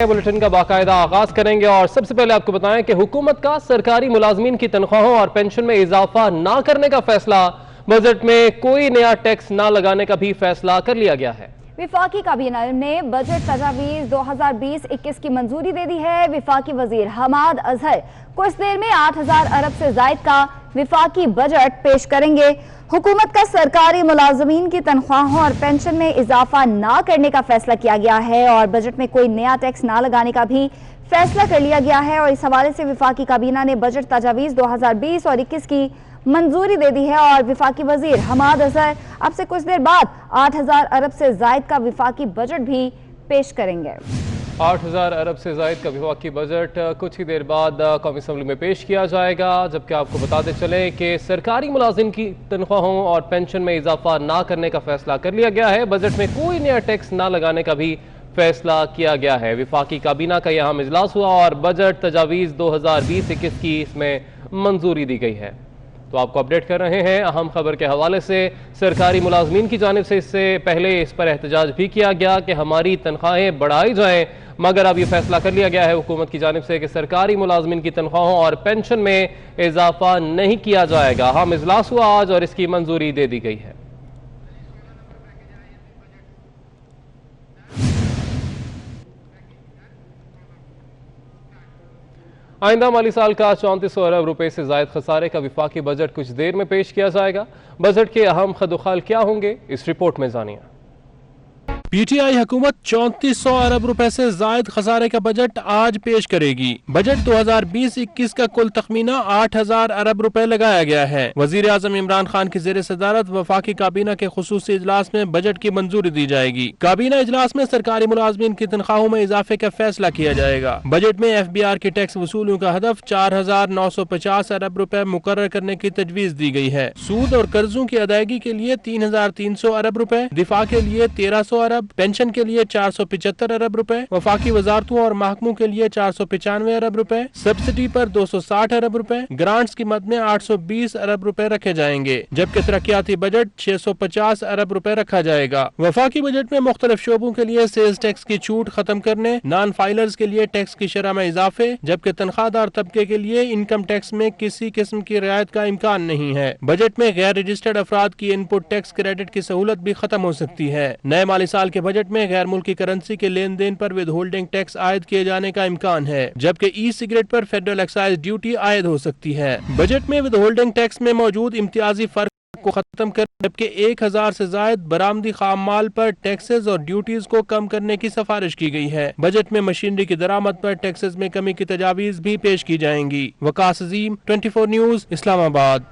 Bulletin का बाकायदा आगाज करेंगे और सबसे पहले आपको बताएं कि हुकूमत का सरकारी मुलाजमीन की तनख्वाहों और पेंशन में इजाफा ना करने का फैसला, बजट में कोई नया टैक्स ना लगाने का भी फैसला कर लिया गया है। विफाकी काबीना ने बजट तजावीज 2020-21 की मंजूरी दे दी है। विफाकी वजीर हमाद अजहर कुछ देर में 8,000 अरब से जायद का विफाकी बजट पेश करेंगे। हुकूमत का सरकारी मुलाजमीन की तनख्वाहों और पेंशन में इजाफा ना करने का फैसला किया गया है और बजट में कोई नया टैक्स ना लगाने का भी फैसला कर लिया गया है। और इस हवाले से विफाकी काबीना ने बजट तजावीज 2020 और 21 की मंजूरी दे दी है और विफाकी वजीर हमाद अजहर अब से कुछ देर बाद 8,000 अरब से जायद का विफाकी बजट भी पेश करेंगे। 8,000 अरब से जायद का विफाकी बजट कुछ ही देर बाद कौमी असम्बली में पेश किया जाएगा। जबकि आपको बताते चले कि सरकारी मुलाजिम की तनख्वाहों और पेंशन में इजाफा ना करने का फैसला कर लिया गया है। बजट में कोई नया टैक्स ना लगाने का भी फैसला किया गया है। विफाकी काबीना का यहाँ इजलास हुआ और बजट तजावीज़ 2020-21 की इसमें मंजूरी दी गई है। तो आपको अपडेट कर रहे हैं अहम खबर के हवाले से। सरकारी मुलाजमीन की जानिब से इससे पहले इस पर एहतजाज भी किया गया कि हमारी तनख्वाहें बढ़ाई जाएं, मगर अब यह फैसला कर लिया गया है हुकूमत की जानिब से कि सरकारी मुलाजमीन की तनख्वाहों और पेंशन में इजाफा नहीं किया जाएगा। हम इजलास हुआ आज और इसकी मंजूरी दे दी गई है। आइंदा माली साल का 3400 अरब रुपए से जायद खसारे का विफाकी बजट कुछ देर में पेश किया जाएगा। बजट के अहम खदुखाल क्या होंगे, इस रिपोर्ट में जानिए। पीटीआई हुकूमत 3400 अरब रुपए से जायद खसारे का बजट आज पेश करेगी। बजट 2020-21 का कुल तखमीना 8,000 अरब रुपए लगाया गया है। वजीर आजम इमरान खान की जेर सदारत वफाकी काबीना के खुसूसी इजलास में बजट की मंजूरी दी जाएगी। काबीना इजलास में सरकारी मुलाजमीन की तनख्वाहों में इजाफे का फैसला किया जाएगा। बजट में FBR की टैक्स वसूलियों का हदफ 4,950 अरब रुपए मुकर्रर करने की तजवीज दी गई है। सूद और कर्जों की अदायगी के लिए 3,300 अरब रुपए, दिफा के लिए 1,300 अरब, पेंशन के लिए 475 अरब रुपए, वफाकी वजारतों और महकमों के लिए 495 अरब रुपए, सब्सिडी पर 260 अरब रुपए, ग्रांट्स की मद में 820 अरब रुपए रखे जाएंगे। जबकि तरक्याती बजट 650 अरब रुपए रखा जाएगा। वफाकी बजट में मुख्तलिफ शोबों के लिए सेल्स टैक्स की छूट खत्म करने, नॉन फाइलर्स के लिए टैक्स की शरह में इजाफे, जबकि तनख्वाहदार तबके के लिए इनकम टैक्स में किसी किस्म की रियायत का इम्कान नहीं है। बजट में गैर रजिस्टर्ड अफराद की इनपुट टैक्स क्रेडिट की सहूलत भी खत्म हो सकती है। नए माली साल के बजट में गैर मुल्की करेंसी के लेन देन पर विद होल्डिंग टैक्स आयद किए जाने का इम्कान है, जबकि ई सिगरेट पर फेडरल एक्साइज ड्यूटी आयद हो सकती है। बजट में विद होल्डिंग टैक्स में मौजूद इम्तियाजी फर्क को खत्म कर जबकि 1,000 से जायद बरामदी खाम माल पर टैक्सेस और ड्यूटीज को कम करने की सिफारिश की गई है। बजट में मशीनरी की दरामद पर टैक्सेस में कमी की तजावीज भी पेश की जाएंगी। वकास अजीम, 24 न्यूज, इस्लामाबाद।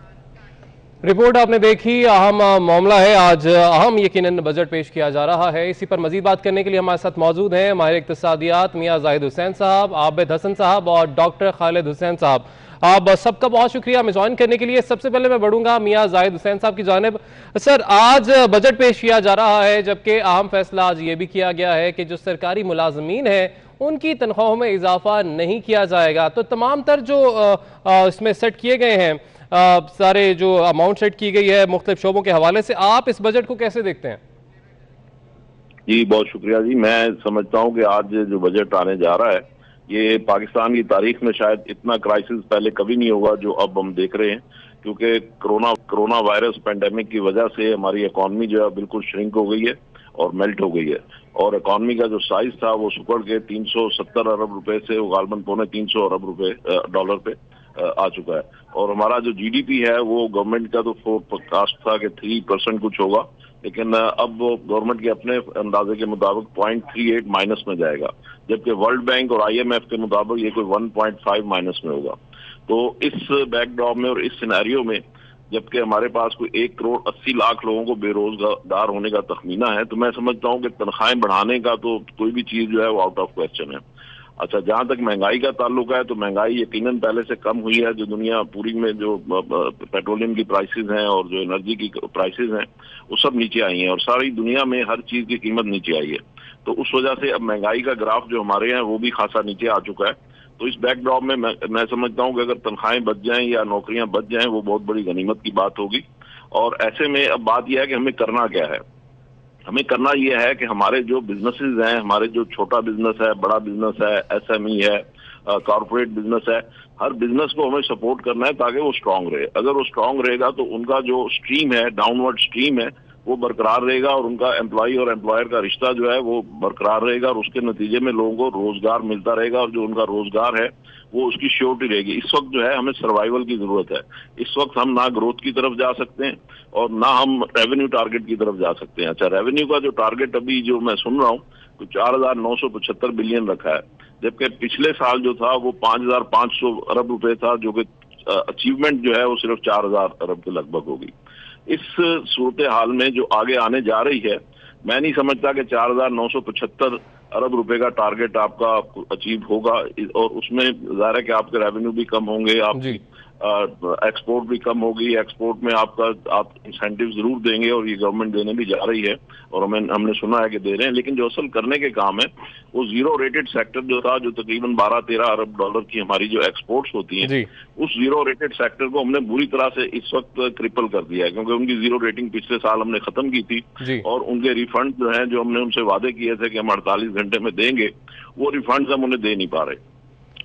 रिपोर्ट आपने देखी। अहम मामला है, आज अहम यकीनन बजट पेश किया जा रहा है। इसी पर मजीद बात करने के लिए हमारे साथ मौजूद हैं माहिर इक्तिसादियात मियां जाहिद हुसैन साहब, आबिद हसन साहब और डॉक्टर खालिद हुसैन साहब। आप सबका बहुत शुक्रिया हमें ज्वाइन करने के लिए। सबसे पहले मैं बढ़ूंगा मियां जाहिद हुसैन साहब की जानिब। सर, आज बजट पेश किया जा रहा है, जबकि अहम फैसला आज ये भी किया गया है कि जो सरकारी मुलाजमीन है उनकी तनख्वाहों में इजाफा नहीं किया जाएगा। तो तमाम तर जो इसमें सेट किए गए हैं, सारे जो अमाउंट सेट की गई है मुख्तलिफ शोबों के हवाले से, आप इस बजट को कैसे देखते हैं? जी बहुत शुक्रिया जी। मैं समझता हूँ कि आज जो बजट आने जा रहा है ये पाकिस्तान की तारीख में शायद इतना क्राइसिस पहले कभी नहीं होगा जो अब हम देख रहे हैं, क्योंकि कोरोना वायरस पेंडेमिक की वजह से हमारी इकॉनमी जो है बिल्कुल श्रिंक हो गई है और मेल्ट हो गई है। और इकॉनमी का जो साइज था वो सुकड़ के 370 अरब रुपए से गालबन पौने 300 अरब रुपए डॉलर पे आ चुका है। और हमारा जो GDP है वो गवर्नमेंट का तो फोरकास्ट था कि 3% कुछ होगा, लेकिन अब वो गवर्नमेंट के अपने अंदाजे के मुताबिक 0.38 माइनस में जाएगा, जबकि वर्ल्ड बैंक और IMF के मुताबिक ये कोई 1.5 माइनस में होगा। तो इस बैकड्रॉप में और इस सिनेरियो में जबकि हमारे पास कोई 1,80,00,000 लोगों को बेरोजगार होने का तखमीना है, तो मैं समझता हूँ कि तनख्वाहें बढ़ाने का तो कोई भी चीज जो है वो आउट ऑफ क्वेश्चन है। अच्छा, जहां तक महंगाई का ताल्लुक है तो महंगाई यकीनन पहले से कम हुई है। जो दुनिया पूरी में जो पेट्रोलियम की प्राइसेस हैं और जो एनर्जी की प्राइसेस हैं वो सब नीचे आई हैं और सारी दुनिया में हर चीज की कीमत नीचे आई है। तो उस वजह से अब महंगाई का ग्राफ जो हमारे हैं वो भी खासा नीचे आ चुका है। तो इस बैकड्रॉप में मैं समझता हूँ कि अगर तनख्वाहें बच जाएं या नौकरियां बच जाएं वो बहुत बड़ी गनीमत की बात होगी। और ऐसे में अब बात यह है कि हमें करना क्या है। हमें करना यह है कि हमारे जो बिजनेसेस हैं, हमारे जो छोटा बिजनेस है, बड़ा बिजनेस है, एसएमई है, कॉर्पोरेट बिजनेस है, हर बिजनेस को हमें सपोर्ट करना है ताकि वो स्ट्रांग रहे। अगर वो स्ट्रांग रहेगा तो उनका जो स्ट्रीम है, डाउनवर्ड स्ट्रीम है, वो बरकरार रहेगा और उनका एम्प्लॉय और एम्प्लॉयर का रिश्ता जो है वो बरकरार रहेगा और उसके नतीजे में लोगों को रोजगार मिलता रहेगा और जो उनका रोजगार है वो उसकी श्योरिटी रहेगी। इस वक्त जो है हमें सर्वाइवल की जरूरत है। इस वक्त हम ना ग्रोथ की तरफ जा सकते हैं और ना हम रेवेन्यू टारगेट की तरफ जा सकते हैं। अच्छा, रेवेन्यू का जो टारगेट अभी जो मैं सुन रहा हूँ तो 4,975 बिलियन रखा है, जबकि पिछले साल जो था वो 5,500 अरब रुपए था, जो कि अचीवमेंट जो है वो सिर्फ 4,000 अरब के लगभग होगी। इस सूरत हाल में जो आगे आने जा रही है, मैं नहीं समझता कि 4,975 अरब रुपए का टारगेट आपका अचीव होगा और उसमें ज़ाहिर है कि आपके रेवेन्यू भी कम होंगे, आपकी एक्सपोर्ट भी कम होगी। एक्सपोर्ट में आप इंसेंटिव जरूर देंगे और ये गवर्नमेंट देने भी जा रही है और हमने सुना है कि दे रहे हैं, लेकिन जो असल करने के काम है वो जीरो रेटेड सेक्टर जो था, जो तकरीबन 12-13 अरब डॉलर की हमारी जो एक्सपोर्ट्स होती हैं, उस जीरो रेटेड सेक्टर को हमने बुरी तरह से इस वक्त क्रिपल कर दिया है, क्योंकि उनकी जीरो रेटिंग पिछले साल हमने खत्म की थी और उनके रिफंड जो है, जो हमने उनसे वादे किए थे कि हम 48 घंटे में देंगे, वो रिफंड हम उन्हें दे नहीं पा रहे।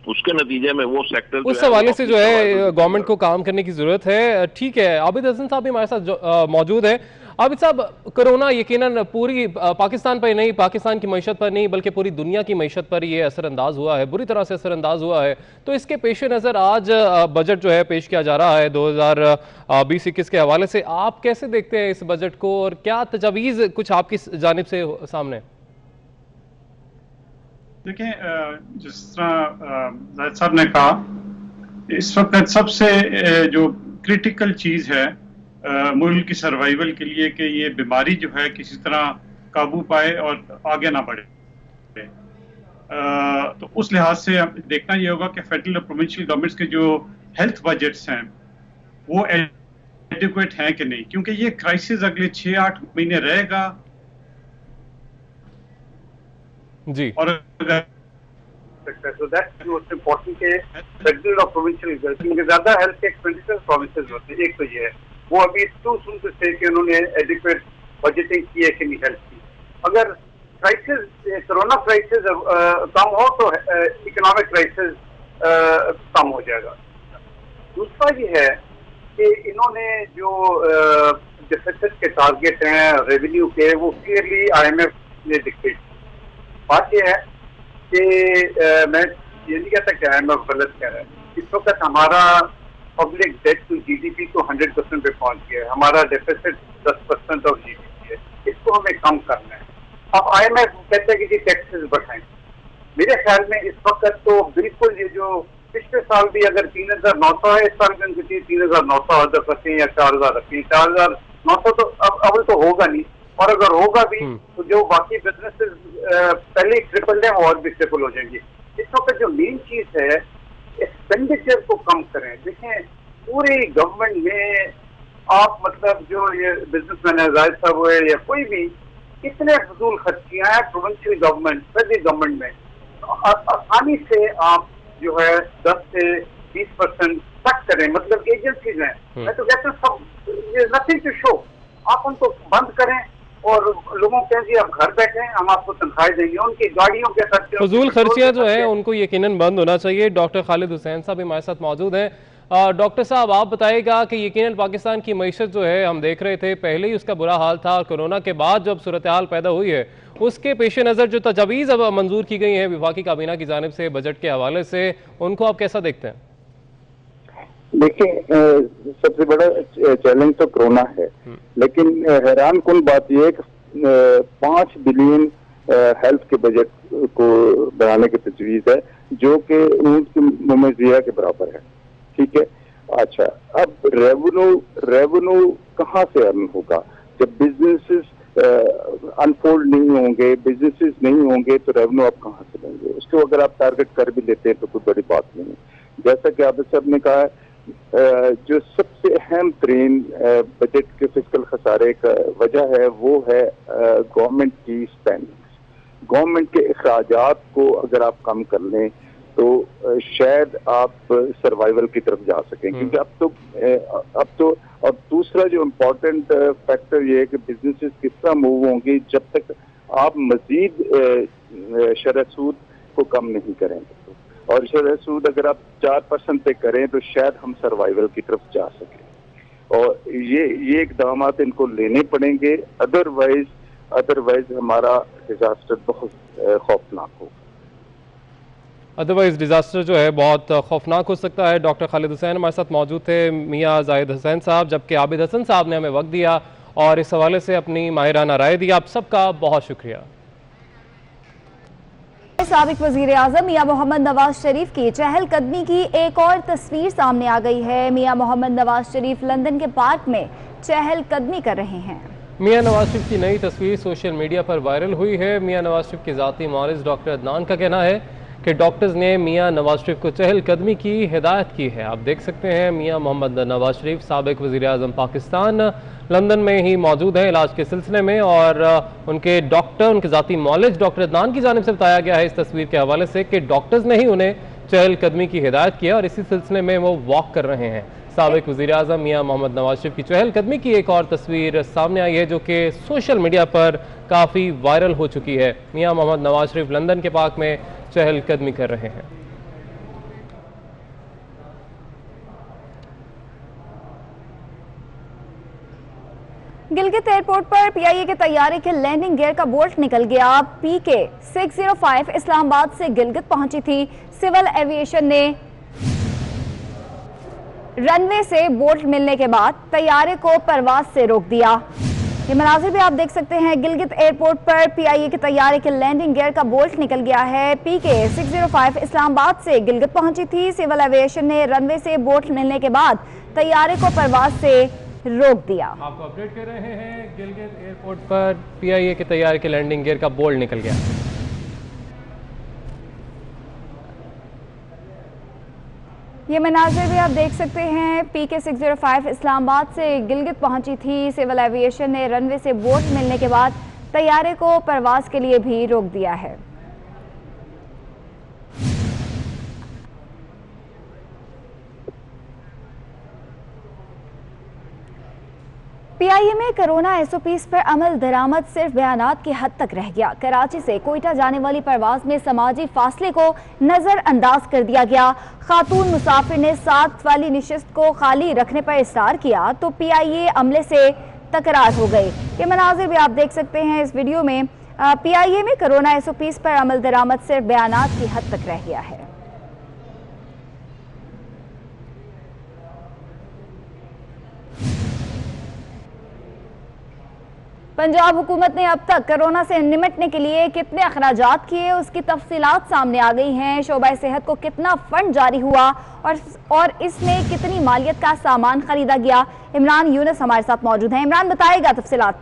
उसके नतीजे में वो सेक्टर उस हवाले से जो है गवर्नमेंट को काम करने की जरूरत है। ठीक है, आबिद हसन साहब भी हमारे साथ मौजूद है। आबिद साहब, कोरोना यकीनन पूरी पाकिस्तान पर नहीं, पाकिस्तान की मईशत पर नहीं, बल्कि पूरी दुनिया की मईशत पर ये असरअंदाज हुआ है, बुरी तरह से असरअंदाज हुआ है। तो इसके पेश नज़र आज बजट जो है पेश किया जा रहा है 2020-21 के हवाले से। आप कैसे देखते हैं इस बजट को और क्या तजावीज़ कुछ आपकी जानिब से सामने? देखिए, जिस तरह जाहिद साहब ने कहा, इस वक्त सबसे जो क्रिटिकल चीज़ है मुल्क की सर्वाइवल के लिए कि ये बीमारी जो है किसी तरह काबू पाए और आगे ना बढ़े। तो उस लिहाज से देखना ये होगा कि फेडरल और प्रोविंशियल गवर्नमेंट्स के जो हेल्थ बजट्स हैं वो एडिक्वेट हैं कि नहीं, क्योंकि ये क्राइसिस अगले 6-8 महीने रहेगा। जी, और so that's most important के फेडरल और प्रोविंशियल क्योंकि ज्यादा हेल्थ के एक्सपेंडिचर प्रोविंसेस होते हैं। एक तो ये है, वो अभी टू सून टू से कि उन्होंने एडिक्वेट बजटिंग की है कि नहीं हेल्थ की। अगर क्राइसिस, कोरोना क्राइसिस कम हो तो इकोनॉमिक क्राइसिस कम हो जाएगा। दूसरा ये है कि इन्होंने जो डिफिसिट के टारगेट हैं रेवेन्यू के, वो क्लियरली IMF ने डिक्टेट। बात यह है कि मैं ये नहीं कहता कि IMF गलत कह रहा है। इस वक्त हमारा पब्लिक डेट टू GDP को 100% पे पहुंच गया है, हमारा डेफिसिट 10% ऑफ GDP है, इसको हमें कम करना है। अब IMF कहते हैं कि जी टैक्सेस बढ़ाएं। मेरे ख्याल में इस वक्त तो बिल्कुल ये जो पिछले साल भी अगर 3,900 है, इस साल भी उनकी 3,900 रखें या 4,000 रखें, 4,900 तो अब तो होगा नहीं, और अगर होगा भी तो जो बाकी बिजनेसेस पहले ट्रिपल है वो और भी ट्रिपल हो जाएंगे। इस वक्त जो मेन चीज है एक्सपेंडिचर को कम करें। देखें, पूरी गवर्नमेंट में आप मतलब जो ये बिजनेसमैन है, जाहिद साहब हुए या कोई भी, कितने फजूल खर्चियां हैं प्रोविंशियल गवर्नमेंट, फेडरल गवर्नमेंट में। आसानी से आप जो है 10 से 20% कट करें, मतलब एजेंसीज हैं, मैं तो कहता हूँ सब नथिंग टू शो, आप उनको बंद करें और लोगों को कहें आप घर बैठे, हम आपको तनख्वाहें देंगे, उनकी गाड़ियों के खर्चे, फजूल खर्चियां जो है उनको यकीनन बंद होना चाहिए। डॉक्टर खालिद हुसैन साहब हमारे साथ मौजूद हैं। डॉक्टर साहब, आप बताइएगा कि यकीनन पाकिस्तान की मईशत जो है, हम देख रहे थे पहले ही उसका बुरा हाल था, और कोरोना के बाद जब सूरत हाल पैदा हुई है उसके पेश नज़र जो तजावीज़ अब मंजूर की गई हैं वफाकी काबीना की जानिब से बजट के हवाले से, उनको आप कैसा देखते हैं? देखिए, सबसे बड़ा चैलेंज तो कोरोना है, लेकिन हैरान कुन बात यह है कि 5 बिलियन हेल्थ के बजट को बढ़ाने की तजवीज़ है, जो कि ऊंट की मुमज़िया के बराबर है। ठीक है, अच्छा, अब रेवेन्यू कहाँ से अर्न होगा? जब बिजनेसेस अनफोल्ड नहीं होंगे, बिजनेसेस नहीं होंगे, तो रेवेन्यू आप कहाँ से लेंगे? उसको अगर आप टारगेट कर भी लेते हैं तो कोई बड़ी बात नहीं है। जैसा कि आबिद साहब ने कहा, जो सबसे अहम तरीन बजट के फिस्कल खसारे का वजह है वो है गवर्नमेंट की स्पेंडिंग। गवर्नमेंट के अखराजात को अगर आप कम कर लें तो शायद आप सर्वाइवल की तरफ जा सकें, क्योंकि अब तो और दूसरा जो इम्पोर्टेंट फैक्टर ये है कि बिजनेसेस किस तरह मूव होंगी जब तक आप मजीद शरह सूद को कम नहीं करेंगे। और शरह सूद अगर आप 4% पे करें तो शायद हम सर्वाइवल की तरफ जा सकें, और ये इकदाम इनको लेने पड़ेंगे, अदरवाइज हमारा डिजास्टर बहुत खौफनाक होगा। अदरवाइज डिजास्टर जो है बहुत खौफनाक हो सकता है। डॉक्टर खालिद हुसैन हमारे साथ मौजूद थे, मियां जाहिद हुसैन साहब, जबकि आबिद हसन साहब ने हमें वक्त दिया और इस हवाले से अपनी माहिराना राय दी। आप सबका बहुत शुक्रिया। साबिक वजीर आजम मियां मोहम्मद नवाज शरीफ की चहलकदमी की एक और तस्वीर सामने आ गई है। मियां मोहम्मद नवाज शरीफ लंदन के पार्क में चहलकदमी कर रहे हैं। मियां नवाज शरीफ की नई तस्वीर सोशल मीडिया पर वायरल हुई है। मियां नवाज शरीफ के ज़ाती मौलिज डॉक्टर अदनान का कहना है कि डॉक्टर्स ने मियां नवाज शरीफ को चहलकदमी की हिदायत की है। आप देख सकते हैं मियां मोहम्मद नवाज शरीफ साबिक वज़ीर आज़म पाकिस्तान लंदन में ही मौजूद हैं इलाज के सिलसिले में, और उनके ज़ाती मौलिज डॉक्टर अदनान की जानिब से बताया गया है इस तस्वीर के हवाले से कि डॉक्टर्स ने ही उन्हें चहलकदमी की हिदायत किया और इसी सिलसिले में वो वॉक कर रहे हैं। साबिक वज़ीर आज़म मियां मोहम्मद नवाज शरीफ की चहलकदमी की एक और तस्वीर सामने आई है जो कि सोशल मीडिया पर काफ़ी वायरल हो चुकी है। मियां मोहम्मद नवाज शरीफ लंदन के पार्क में चहलकदमी कर रहे हैं। गिलगित एयरपोर्ट पर पीआईए के तैयारे के लैंडिंग गियर का बोल्ट निकल गया। पीके 605 इस्लामाबाद से गिलगित पहुंची थी। सिविल एविएशन ने रनवे से बोल्ट मिलने के बाद तैयारे को परवाज से रोक दिया। ये मनाजिर भी आप देख सकते हैं। गिलगित एयरपोर्ट पर पीआईए के तैयारे के लैंडिंग गियर का बोल्ट निकल गया है। पीके 605 इस्लामाबाद से गिलगित पहुंची थी। सिविल एविएशन ने रनवे से बोल्ट मिलने के बाद तैयारे को परवाज से रोक दिया। आपको अपडेट कर रहे हैं, गिलगित एयरपोर्ट पर पीआईए के तैयारे के लैंडिंग गियर का बोल्ट निकल गया। ये मनाजिर भी आप देख सकते हैं। पीके 605 इस्लामाबाद से गिलगित पहुंची थी। सिविल एविएशन ने रनवे से बोल्ट मिलने के बाद तैयारे को परवाज के लिए भी रोक दिया है। पीआईए में कोरोना एसओपीज पर अमल दरामद सिर्फ बयानात की हद तक रह गया। कराची से कोयटा जाने वाली परवाज में समाजी फासले को नजरअंदाज कर दिया गया। खातून मुसाफिर ने साथ वाली निशिस्त को खाली रखने पर इसरार किया तो पीआईए अमले से तकरार हो गई। ये मनाजिर भी आप देख सकते हैं इस वीडियो में। पीआईए में कोरोना एसओपीज पर अमल दरामद सिर्फ बयानात की हद तक रह गया है। पंजाब हुकूमत ने अब तक कोरोना से निपटने के लिए कितने अखराजात किए उसकी तफसीलात सामने आ गई हैं। शोबा सेहत को कितना फंड जारी हुआ और इसमें कितनी मालियत का सामान खरीदा गया। इमरान यूनुस हमारे साथ मौजूद हैं। इमरान बताएगा तफसीलात।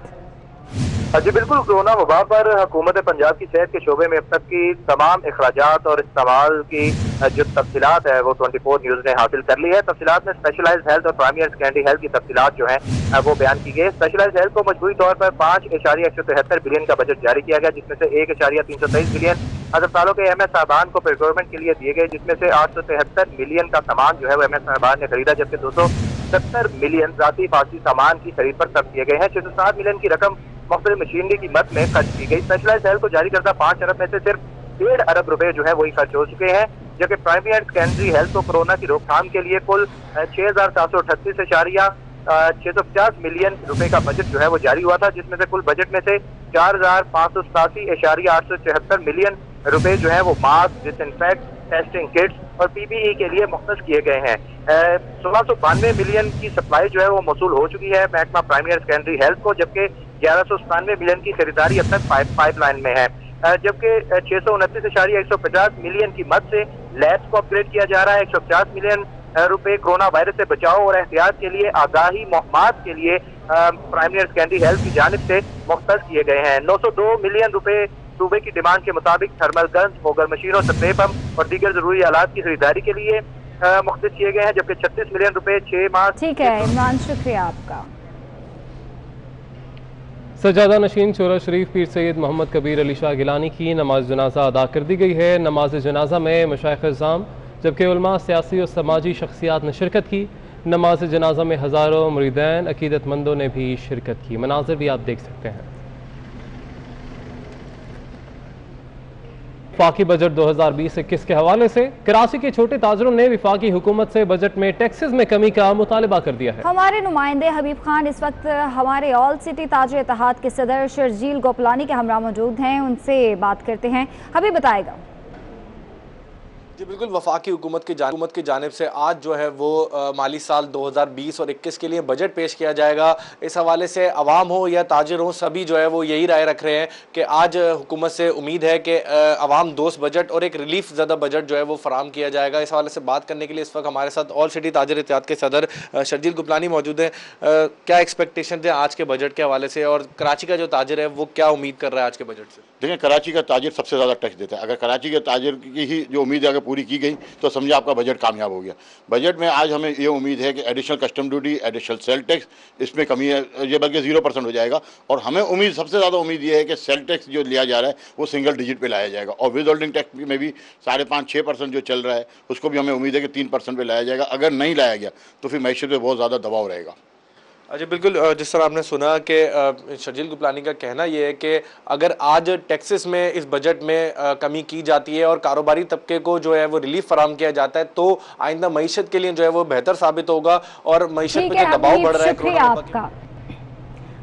जी बिल्कुल, कोरोना वबा पर हुकूमत पंजाब की सेहत के शोबे में अब तक की तमाम अखराजात और इस्तेमाल की जो तफसीलात है वो 24 न्यूज़ ने हासिल कर ली है। तफसीलात में स्पेशलाइज्ड हेल्थ और प्राइमरी एंड सेकेंडरी हेल्थ की तफसीलात जो है वो बयान की गई। स्पेशलाइज्ड हेल्थ को मजबूरी तौर पर 5.173 बिलियन का बजट जारी किया गया, जिसमें से 1.323 बिलियन अस्पतालों के एमएस साहबान को प्रोक्योरमेंट के लिए दिए गए, जिसमें से 873 मिलियन का सामान जो है वो एमएस साहबान ने खरीदा, जबकि 270 मिलियन जाती फासी सामान की खरीद पर खर्च किए गए हैं। 607 मिलियन की रकम मुख्तलिफ मशीनरी की मद में खर्च की गई। स्पेशलाइज्ड हेल्थ को जारी करता 5 अरब में से सिर्फ 1.5 अरब रुपए जो है वही खर्च हो चुके हैं, जबकि प्राइमरी एंड सेकेंडरी हेल्थ को कोरोना की रोकथाम के लिए कुल 6,738.650 मिलियन रुपए का बजट जो है वो जारी हुआ था, जिसमें से कुल बजट में से 4,587.74 मिलियन रुपए जो है वो मास्क, डिसइंफेक्ट, टेस्टिंग किट्स और पीपीई के लिए मुख्तस किए गए हैं। 1692 मिलियन की सप्लाई जो है वो मौसूल हो चुकी है महकमा प्राइमरी एंड सेकेंडरी हेल्थ को, जबकि 1197 मिलियन की खरीदारी अब तक पाइपलाइन में है, जबकि 629.150 मिलियन की मद से लैब्स को अपग्रेड किया जा रहा है। 150 मिलियन रुपए कोरोना वायरस से बचाव और एहतियात के लिए आगाही मुहिमात के लिए प्राइमरी एंड सेकेंडरी हेल्थ की जानिब से मुख्तस किए गए हैं। 902 मिलियन रुपए सूबे की डिमांड के मुताबिक थर्मल गन्स, फोगर मशीनों, स्प्रे पंप और दीगर जरूरी आलात की खरीदारी के लिए मुख्तस किए गए हैं, जबकि 36 मिलियन रुपए 6 माह। ठीक है इमरान, शुक्रिया आपका। सजादा नशीन चोरा शरीफ पीर सैयद मोहम्मद कबीर अली शाह गिलानी की नमाज जनाजा अदा कर दी गई है। नमाज जनाजा में मशाइख इज़ाम जबकि उलमा, सियासी और समाजी शख्सियात ने शिरकत की। नमाज जनाजा में हज़ारों मुरीदैन अकीदतमंदों ने भी शिरकत की। मनाज़िर भी आप देख सकते हैं। वफाकी बजट 2020-21 के हवाले से कराची के छोटे ताजरों ने वफाकी हुकूमत से बजट में टैक्सेस में कमी का मुतालबा कर दिया है। हमारे नुमाइंदे हबीब खान इस वक्त हमारे ऑल सिटी ताजर इत्तेहाद के सदर शर्जील गोपलानी के हमरा मौजूद हैं, उनसे बात करते हैं। हबीब बताएगा। जी बिल्कुल, वफाकी हुकूमत की जानिब से आज जो है वो माली साल 2020 और 21 के लिए बजट पेश किया जाएगा। इस हवाले से अवाम हो या ताजिर हो, सभी जो है वो यही राय रख रहे हैं कि आज हुकूमत से उम्मीद है कि अवाम दोस्त बजट और एक रिलीफ ज़्यादा बजट जो है वो फराम किया जाएगा। इस हवाले से बात करने के लिए इस वक्त हमारे साथ ऑल सिटी ताजिर इत्तेहाद के सदर शर्जील गोपलानी मौजूद हैं। क्या एक्सपेक्टेशन है आज के बजट के हवाले से, और कराची का जो ताजिर है वो क्या उम्मीद कर रहा है आज के बजट से? देखिए, कराची का ताजिर सबसे ज़्यादा टैक्स देता है। अगर कराची के ताजिर की ही जो उम्मीद है अगर पूरी की गई तो समझे आपका बजट कामयाब हो गया। बजट में आज हमें ये उम्मीद है कि additional custom duty, additional sale tax, इसमें कमी है, ये बल्कि 0% हो जाएगा। और हमें उम्मीद, सबसे ज़्यादा उम्मीद ये है कि सेल टैक्स जो लिया जा रहा है वो सिंगल डिजिट पे लाया जाएगा। और विद होल्डिंग टैक्स में भी 5.5-6% जो चल रहा है उसको भी हमें उम्मीद है कि 3% पे लाया जाएगा। अगर नहीं लाया गया तो फिर मैशत पर बहुत ज़्यादा दबाव रहेगा। अच्छा, बिल्कुल, जिस तरह आपने सुना कि शर्जील गोपलानी का कहना यह है कि अगर आज टैक्सेस में इस बजट में कमी की जाती है और कारोबारी तबके को जो है वो रिलीफ फराम किया जाता है तो आइंदा मईशत के लिए जो है वो बेहतर साबित होगा और मईशत पे जो दबाव बढ़ रहा है शुक्रिया आपका।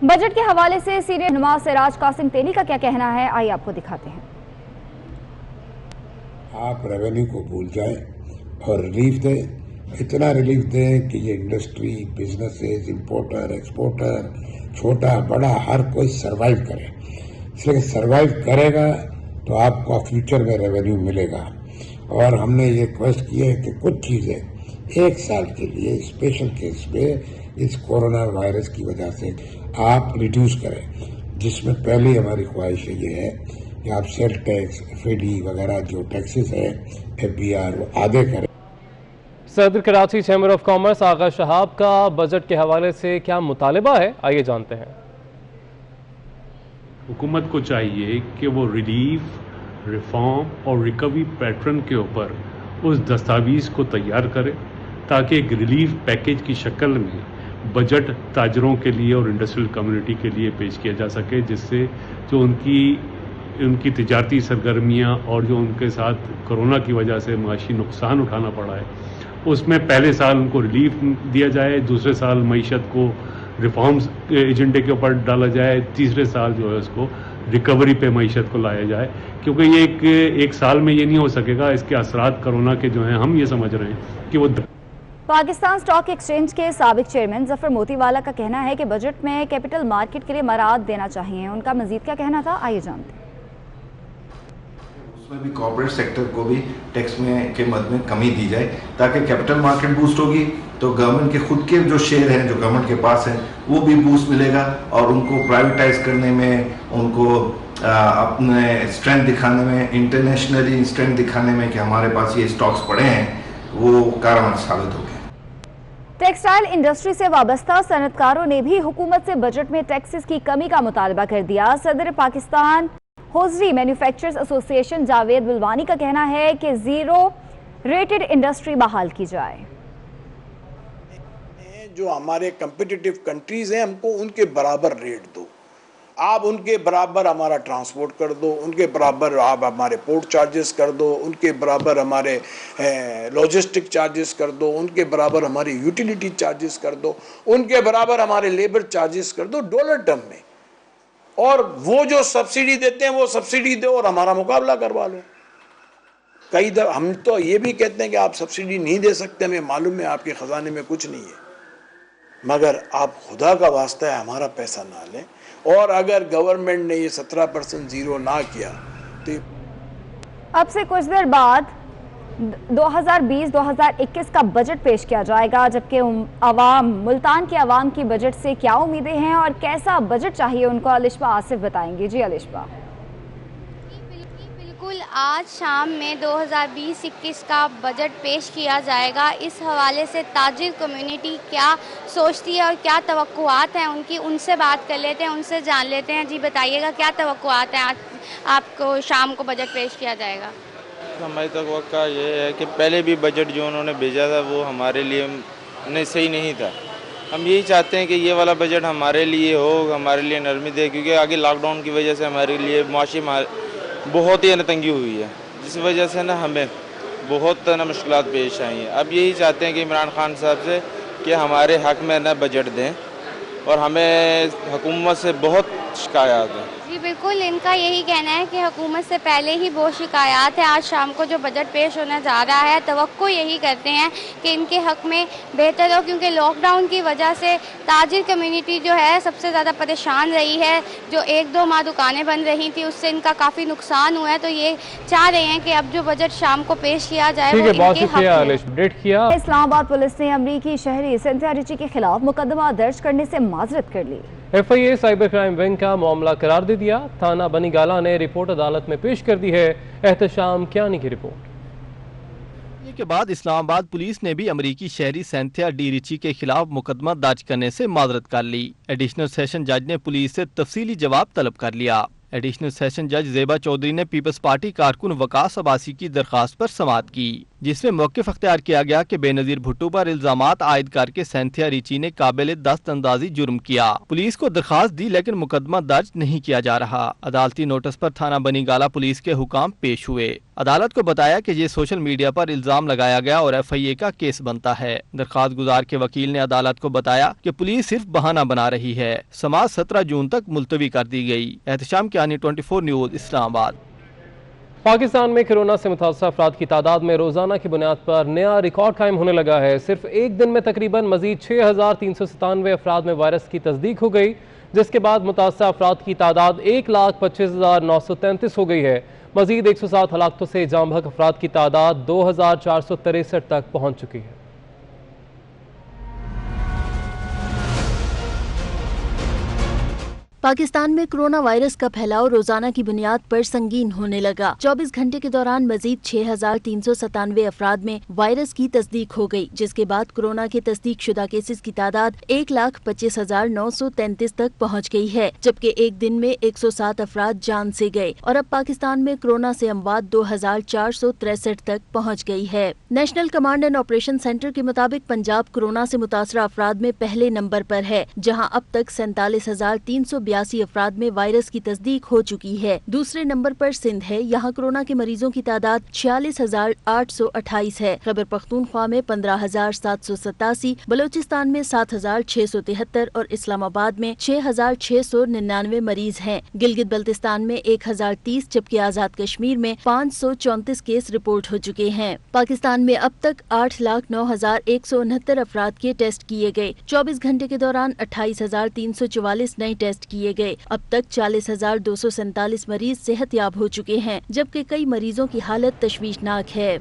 बजट के हवाले से सीनियर नुमा सिराज कासिम तेली का क्या कहना है, आइए आपको दिखाते हैं। आप रेवेन्यू को भूल जाएं और रिलीफ दें, इतना रिलीफ दें कि ये इंडस्ट्री, बिजनेसेस, इंपोर्टर, एक्सपोर्टर, छोटा बड़ा हर कोई सरवाइव करे। इसलिए सरवाइव करेगा तो आपको फ्यूचर में रेवेन्यू मिलेगा। और हमने ये रिक्वेस्ट की है कि कुछ चीज़ें 1 साल के लिए स्पेशल केस पे इस कोरोना वायरस की वजह से आप रिड्यूस करें, जिसमें पहली हमारी ख्वाहिश ये है कि आप सेल टैक्स, FAD वगैरह जो टैक्सेस है, FBR वो आधे करें। सदर कराची चैम्बर ऑफ कॉमर्स आगा शहाब का बजट के हवाले से क्या मुतालबा है, आइए जानते हैं। हुकूमत को चाहिए कि वो रिलीफ, रिफॉर्म और रिकवरी पैटर्न के ऊपर उस दस्तावेज़ को तैयार करे ताकि एक रिलीफ पैकेज की शक्ल में बजट ताजरों के लिए और इंडस्ट्रियल कम्युनिटी के लिए पेश किया जा सके, जिससे जो उनकी तिजारती सरगर्मियाँ और जो उनके साथ कोरोना की वजह से माशी नुकसान उठाना पड़ा है उसमें पहले साल उनको रिलीफ दिया जाए, दूसरे साल मईशत को रिफॉर्म्स एजेंडे के ऊपर डाला जाए, तीसरे साल जो है उसको रिकवरी पे मईशत को लाया जाए। क्योंकि ये एक साल में ये नहीं हो सकेगा, इसके असरात कोरोना के जो हैं हम ये समझ रहे हैं कि वो। पाकिस्तान स्टॉक एक्सचेंज के साबिक चेयरमैन जफर मोतीवाला का कहना है कि बजट में कैपिटल मार्केट के लिए मराद देना चाहिए। उनका मजीद क्या कहना था, आइए जानते हैं। उसमें भी कॉर्पोरेट सेक्टर को भी टैक्स में के मद में कमी दी जाए ताकि कैपिटल मार्केट बूस्ट होगी तो गवर्नमेंट के खुद के जो शेयर हैं जो गवर्नमेंट के पास हैं वो भी बूस्ट मिलेगा और उनको प्राइवेटाइज करने में, उनको अपने स्ट्रेंथ दिखाने में, इंटरनेशनली स्ट्रेंथ दिखाने में कि हमारे पास ये स्टॉक्स पड़े हैं, वो कारगर साबित हो गए। टेक्सटाइल इंडस्ट्री से वाबस्ता सनतकारों ने भी हुकूमत से बजट में टैक्सेस की कमी का मुतालबा कर दिया। सदर Pakistan hosiery manufacturers association Javed Bulwani का कहना है कि जीरो रेटेड इंडस्ट्री बहाल की जाए। जो हमारे कंपिटिटिव कंट्रीज हैं हमको उनके बराबर रेट दो, आप उनके बराबर हमारा ट्रांसपोर्ट कर दो, उनके बराबर आप हमारे पोर्ट चार्जेस कर दो, उनके बराबर हमारे लॉजिस्टिक चार्जेस कर दो, उनके बराबर हमारे यूटिलिटी चार्जेस कर दो, उनके बराबर हमारे लेबर चार्जेस कर दो डॉलर टर्म में। और वो जो सब्सिडी देते हैं वो सब्सिडी दो और हमारा मुकाबला करवा लो। कई दफा हम तो ये भी कहते हैं कि आप सब्सिडी नहीं दे सकते, हमें मालूम है आपके खजाने में कुछ नहीं है, मगर आप खुदा का वास्ता है हमारा पैसा ना लें। और अगर गवर्नमेंट ने ये 17% जीरो ना किया तो अब से कुछ देर बाद 2020-2021 का बजट पेश किया जाएगा, जबकि मुल्तान के अवाम की बजट से क्या उम्मीदें हैं और कैसा बजट चाहिए उनको अलिशबा आसिफ बताएंगे। जी अलिशबा। बिल्कुल, आज शाम में 2020-21 का बजट पेश किया जाएगा। इस हवाले से ताजिर कम्युनिटी क्या सोचती है और क्या तवक्कुआत हैं उनकी, उनसे बात कर लेते हैं, उनसे जान लेते हैं। जी बताइएगा क्या तवक्कुआत हैं, आज आपको शाम को बजट पेश किया जाएगा? हमारी तवक्का ये है कि पहले भी बजट जो उन्होंने भेजा था वो हमारे लिए सही नहीं था। हम यही चाहते हैं कि ये वाला बजट हमारे लिए हो, हमारे लिए नरमी दे, क्योंकि आगे लॉकडाउन की वजह से हमारे लिए मुआशी बहुत ही तंगी हुई है, जिस वजह से ना हमें बहुत मुश्किलात पेश आई हैं। अब यही चाहते हैं कि इमरान खान साहब से कि हमारे हक में ना बजट दें, और हमें हुकूमत से बहुत शिकायत है। जी बिल्कुल, इनका यही कहना है कि हुकूमत से पहले ही बहुत शिकायत है। आज शाम को जो बजट पेश होने जा रहा है, तवक्को यही करते हैं कि इनके हक में बेहतर हो, क्योंकि लॉकडाउन की वजह से ताजिर कम्युनिटी जो है सबसे ज़्यादा परेशान रही है। जो 1-2 माह दुकानें बंद रही थी उससे इनका काफ़ी नुकसान हुआ है, तो ये चाह रहे हैं कि अब जो बजट शाम को पेश किया जाए वो इनके हक में। इस्लामाबाद पुलिस ने अमरीकी शहरी सिंथिया रिची के खिलाफ मुकदमा दर्ज करने से माजरत कर ली। FIA साइबर क्राइम विंग का मामला करार दे दिया। थाना बनीगाला ने रिपोर्ट अदालत में पेश कर दी है। एहतशाम कियानी की रिपोर्ट के बाद इस्लामाबाद पुलिस ने भी अमरीकी शहरी सिंथिया डी रिची के खिलाफ मुकदमा दर्ज करने से माजरत कर ली। एडिशनल सेशन जज ने पुलिस से तफसीली जवाब तलब कर लिया। एडिशनल सेशन जज ज़ेबा चौधरी ने पीपल्स पार्टी कारकुन वकास अब्बासी की दरखास्त पर समाअत की, जिसमें मौक़िफ़ अख्तियार किया गया कि बेनज़ीर भुट्टो पर इल्जामात आयद करके सिंथिया रिची ने काबिल दस्तअंदाजी जुर्म किया। पुलिस को दरखास्त दी लेकिन मुकदमा दर्ज नहीं किया जा रहा। अदालती नोटिस पर थाना बनीगाला पुलिस के हुकाम पेश हुए। अदालत को बताया कि ये सोशल मीडिया पर इल्जाम लगाया गया और FIA का केस बनता है। दरखास्त गुजार के वकील ने अदालत को बताया कि पुलिस सिर्फ बहाना बना रही है। समाअत 17 जून तक मुलतवी कर दी गई। एहतशाम कियानी 24 न्यूज़ इस्लामाबाद। पाकिस्तान में कोरोना से मुतासर अफराद की तादाद में रोजाना की बुनियाद पर नया रिकॉर्ड कायम होने लगा है। सिर्फ एक दिन में तकरीबन मजीद 6397 अफराद में वायरस की तस्दीक हो गई, जिसके बाद मुतासर अफराद की तादाद 1,25,933 हो गई है। मजीद 107 हलाकतों से जाम बहक अफराद की तादाद 2463 तक पहुँच चुकी है। पाकिस्तान में कोरोना वायरस का फैलाव रोजाना की बुनियाद पर संगीन होने लगा। 24 घंटे के दौरान मजीद 6397 अफराद में वायरस की तस्दीक हो गई, जिसके बाद कोरोना के तस्दीक शुदा केसेस की तादाद 1,25,933 तक पहुंच गई है, जबकि एक दिन में 107 अफराद जान से गए और अब पाकिस्तान में कोरोना से अमवात 2,463 तक पहुँच गई है। National command and operation centre के मुताबिक पंजाब कोरोना से मुतासरा अफराद में पहले नंबर पर है, जहाँ अब तक 47,382 अफराद में वायरस की तस्दीक हो चुकी है। दूसरे नंबर पर सिंध है, यहाँ कोरोना के मरीजों की तादाद 46,828 है। खैबर पख्तूनख्वा में 15,787, बलोचिस्तान में 7,673 और इस्लामाबाद में 6,699 मरीज हैं। गिलगित बल्तिस्तान में 1,030 जबकि आजाद कश्मीर में 534 केस रिपोर्ट हो चुके हैं। पाकिस्तान में अब तक 8,09,169 अफराद के टेस्ट किए गए। 24 घंटे के दौरान 28,344 नए टेस्ट किए गए। अब तक 40,247 मरीज सेहतयाब हो चुके हैं, जबकि कई मरीजों की हालत तशवीशनाक है।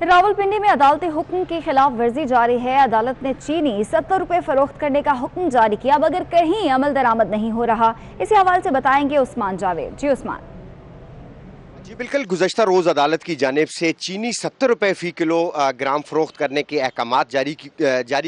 रावलपिंडी में अदालती हुक्म की खिलाफ वर्जी जारी है। अदालत ने चीनी 70 रुपए फरोख्त करने का हुक्म जारी किया, मगर कहीं अमल दरामद नहीं हो रहा। इसी हवाले से बताएंगे उस्मान जावेद। जी उस्मान। जी बिल्कुल, गुज़श्ता रोज़ अदालत की जानिब से चीनी 70 रुपये फ़ी किलो ग्राम फ़रोख्त करने के अहकामात जारी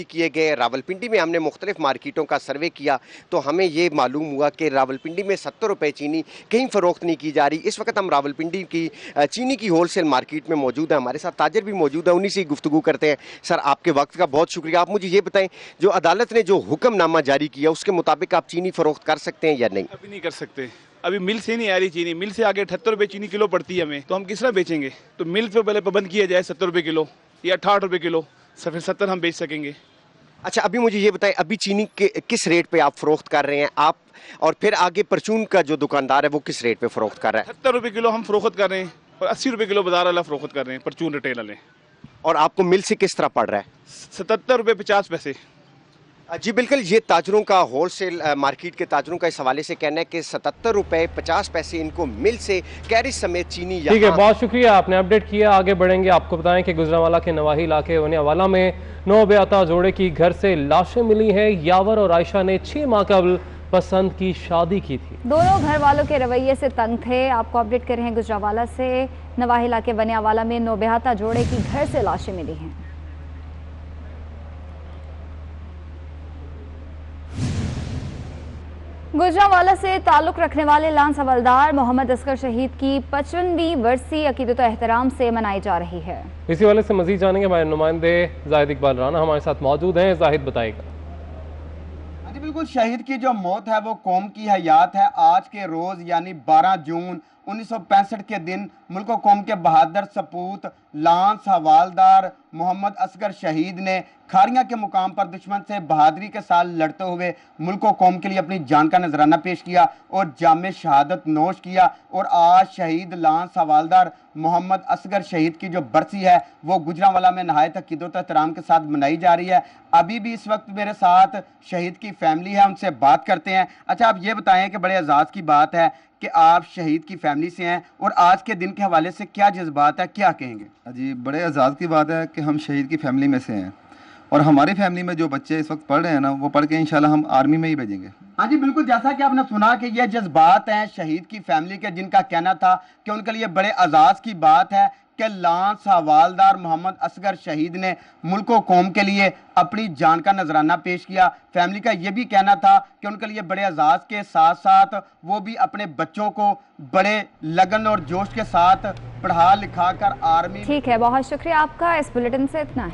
किए गए। रावलपिंडी में हमने मुख्तलिफ मार्केटों का सर्वे किया तो हमें ये मालूम हुआ कि रावलपिंडी में 70 रुपये चीनी कहीं फ़रोख्त नहीं की जा रही। इस वक्त हम रावलपिंडी की चीनी की होलसेल मार्केट में मौजूद हैं। हमारे साथ ताजर भी मौजूद है, उन्हीं से गुफ्तगू करते हैं। सर, आपके वक्त का बहुत शुक्रिया। आप मुझे ये बताएँ, जो अदालत ने जो हुक्मनामा जारी किया उसके मुताबिक आप चीनी फ़रोख्त कर सकते हैं या नहीं? अभी नहीं कर सकते। अभी मिल से नहीं आ रही चीनी, मिल से आगे 78 रुपये चीनी किलो पड़ती है हमें, तो हम किस तरह बेचेंगे? तो मिल पे पहले पाबंद किया जाए 70 रुपये किलो या 68 रुपये किलो, फिर 70 हम बेच सकेंगे। अच्छा, अभी मुझे ये बताएं, अभी चीनी के किस रेट पे आप फरोख्त कर रहे हैं आप, और फिर आगे परचून का जो दुकानदार है वो किस रेट पे फरोख्त कर रहा है? 70 रुपये किलो हम फरोख्त कर रहे हैं और 80 रुपये किलो बाजार वाला फरोख्त कर रहे हैं, परचून रिटेल वाले। और आपको मिल से किस तरह पड़ रहा है? 77 रुपये 50 पैसे। जी बिल्कुल, ये ताजरों का होलसेल मार्केट के ताजरों का इस हवाले से कहना है कि 77 रुपये 50 पैसे इनको मिल से कैरिज समेत चीनी। ठीक है, बहुत शुक्रिया, आपने अपडेट किया। आगे बढ़ेंगे, आपको बताएं कि गुजरांवाला के नवाही इलाके वनियावाला में 9 बेअता जोड़े की घर से लाशें मिली हैं। यावर और आयशा ने 6 माह कबल पसंद की शादी की थी। दोनों घर वालों के रवैये से तंग थे। आपको अपडेट कर रहे हैं गुजरांवाला से। नवाही इलाके वनियावाला में 9 बेअता जोड़े की घर से लाशें मिली हैं। गुजरांवाला से ताल्लुक रखने वाले लांस हवलदार मोहम्मद असगर शहीद की 55वीं बरसी अकीदत एहतराम से मनाई जा रही है। इसी वाले से मजीद जानेंगे हमारे नुमाइंदे जाहिद इकबाल राना हमारे साथ मौजूद हैं। जाहिद बताएगा। जी बिल्कुल, शहीद की जो मौत है वो कौम की हयात है। आज के रोज यानी 12 जून 1965 के दिन मुल्क व कौम के बहादुर सपूत लांस हवालदार मोहम्मद असगर शहीद ने खारियां के मुकाम पर दुश्मन से बहादुरी के साथ लड़ते हुए मुल्क व कौम के लिए अपनी जान का नजराना पेश किया और जामे शहादत नोश किया। और आज शहीद लांस हवालदार मोहम्मद असगर शहीद की जो बरसी है वो गुजरांवाला में नहायत अकीदत एहतराम के साथ मनाई जा रही है। अभी भी इस वक्त मेरे साथ शहीद की फैमिली है, उनसे बात करते हैं। अच्छा, आप ये बताएं कि बड़े एजाज की बात है कि आप शहीद की फैमिली से हैं और आज के दिन के हवाले से क्या जज्बात है, क्या कहेंगे? जी, बड़े एजाज़ की बात है कि हम शहीद की फैमिली में से हैं और हमारी फैमिली में जो बच्चे इस वक्त पढ़ रहे हैं ना, वो पढ़ के इंशाल्लाह हम आर्मी में ही भेजेंगे। हाँ जी बिल्कुल, जैसा कि आपने सुना कि ये जज्बात हैं शहीद की फैमिली के, जिनका कहना था कि उनके लिए बड़े एजाज़ की बात है कि लांस हवालदार मोहम्मद असगर शहीद ने मुल्क व कौम के लिए अपनी जान का नजराना पेश किया। फैमिली का ये भी कहना था कि उनके लिए बड़े एजाज के साथ साथ वो भी अपने बच्चों को बड़े लगन और जोश के साथ पढ़ा लिखा कर आर्मी। ठीक है, बहुत शुक्रिया आपका। इस बुलेटिन से इतना है।